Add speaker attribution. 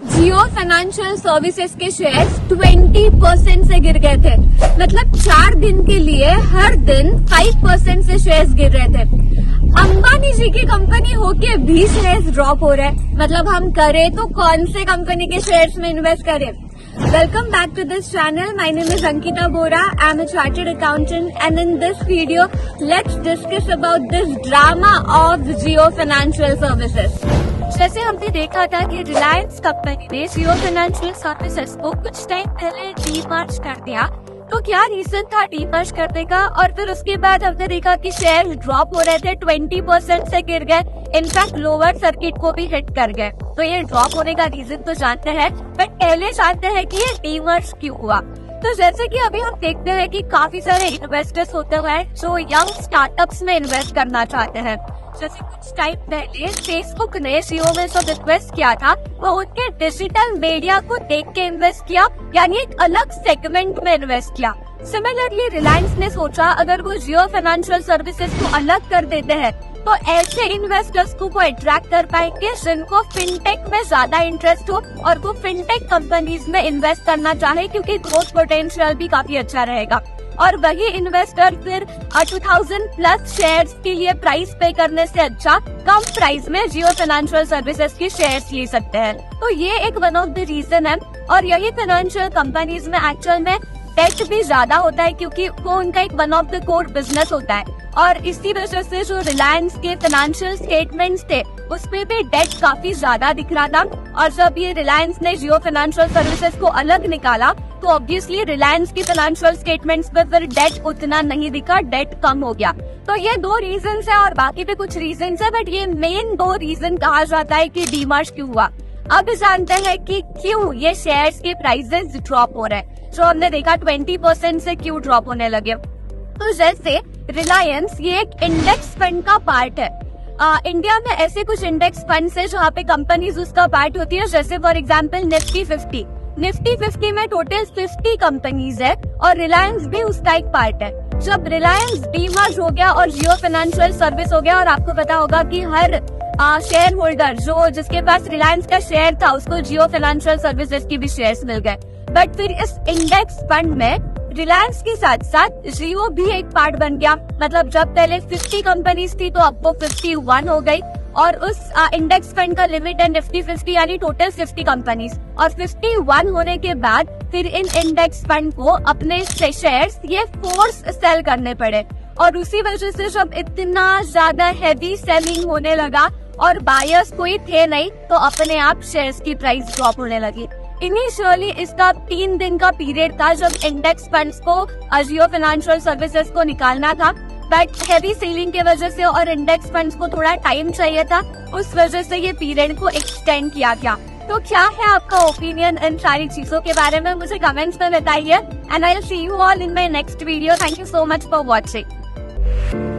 Speaker 1: जियो financial services के shares 20% से गिर गए थे। मतलब 4 दिन के लिए हर दिन 5% से शेयर्स गिर रहे थे। अंबानी जी की कंपनी होके भी शेयर्स ड्रॉप हो रहे हैं। मतलब हम करें तो कौन से कंपनी के शेयर्स में इन्वेस्ट करें? Welcome back to this channel. My name is Ankita Bora. I'm a chartered accountant, and in this video, let's discuss about this drama of Jio Financial Services. जैसे हमने देखा था कि रिलायंस कंपनी ने जियो financial services को कुछ time पहले demerge कर दिया। तो क्या रीजन था डीमर्ज करने का? और फिर उसके बाद हमने देखा कि शेयर ड्रॉप हो रहे थे, 20% से गिर गए, इनफैक्ट लोअर सर्किट को भी हिट कर गए। तो ये ड्रॉप होने का रीजन तो जानते हैं, बट पहले जानते हैं कि ये डीमर्ज क्यों हुआ। तो जैसे कि अभी हम देखते हैं कि काफी सारे इन्वेस्टर्स होते हैं जो यंग स्टार्टअप्स में इन्वेस्ट करना चाहते हैं। जैसे कुछ टाइम पहले फेसबुक ने जियो में जो इन्वेस्ट किया था वो उनके डिजिटल मीडिया को देख के इन्वेस्ट किया, यानी एक अलग सेगमेंट में इन्वेस्ट किया। सिमिलरली रिलायंस ने सोचा अगर वो जियो फाइनेंशियल सर्विसेज को अलग कर देते हैं तो ऐसे इन्वेस्टर्स को वो अट्रैक्ट कर पाएंगे जिनको फिनटेक में ज्यादा इंटरेस्ट हो और वो फिनटेक कंपनीज में इन्वेस्ट करना चाहे, क्योंकि ग्रोथ पोटेंशियल भी काफी अच्छा रहेगा। और वही इन्वेस्टर फिर 2000 प्लस शेयर्स के लिए प्राइस पे करने से अच्छा कम प्राइस में जियो फाइनेंशियल सर्विसेज के शेयर्स ले सकते हैं। तो ये एक वन ऑफ द रीजन है। और यही फाइनेंशियल कंपनीज में एक्चुअल में डेट भी ज्यादा होता है, क्योंकि वो उनका एक one of the core business होता है। और इसी वजह से जो रिलायंस के फाइनेंशियल स्टेटमेंट्स थे उसमें भी डेट काफी ज्यादा दिख रहा था। और जब ये रिलायंस ने जियो फाइनेंशियल सर्विसेज को अलग निकाला तो ऑब्वियसली रिलायंस की फाइनेंशियल स्टेटमेंट्स में फिर डेट उतना नहीं दिखा, डेट कम हो गया। तो ये 2 रीजन है और बाकी भी कुछ रीजन है, बट ये मेन 2 रीजन कहा जाता है कि डीमर्ज क्यों हुआ। अब जानते हैं कि क्यों ये शेयर्स के प्राइसेस ड्रॉप हो रहे हैं। जो हमने देखा 20% से क्यों ड्रॉप होने लगे। तो जैसे रिलायंस ये एक इंडेक्स फंड का पार्ट है। इंडिया में ऐसे कुछ इंडेक्स फंड है जहाँ पे कंपनीज उसका पार्ट होती है। जैसे फॉर एग्जाम्पल निफ्टी 50 में टोटल 50 कंपनीज है और रिलायंस भी उसका एक पार्ट है। जब रिलायंस डीमर्ज हो गया और जियो फाइनेंशियल सर्विस हो गया, और आपको पता होगा कि हर शेयर होल्डर जिसके पास रिलायंस का शेयर था उसको जियो फाइनेंशियल सर्विसेज की भी शेयर्स मिल गए। बट फिर इस इंडेक्स फंड में रिलायंस के साथ साथ जियो भी एक पार्ट बन गया। मतलब जब पहले 50 कंपनीज थी तो अब वो 51 हो गई। और उस इंडेक्स फंड का लिमिट है निफ्टी 50, यानी टोटल 50 कंपनीज। और 51 होने के बाद फिर इन इंडेक्स फंड को अपने शेयर्स ये फोर्स सेल करने पड़े। और उसी वजह से जब इतना ज्यादा हेवी सेलिंग होने लगा और बायर्स कोई थे नहीं, तो अपने आप शेयर्स की प्राइस ड्रॉप होने लगी। इनिशियली इसका 3 दिन का पीरियड था जब इंडेक्स फंड्स को जियो फाइनेंशियल सर्विसेज को निकालना था, बट हैवी सेलिंग की वजह से और इंडेक्स फंड्स को थोड़ा टाइम चाहिए था, उस वजह से ये पीरियड को एक्सटेंड किया गया। तो क्या है आपका ओपिनियन इन सारी चीजों के बारे में? मुझे कमेंट्स में बताइए, and I will see you all in my next video. Thank you so much for watching.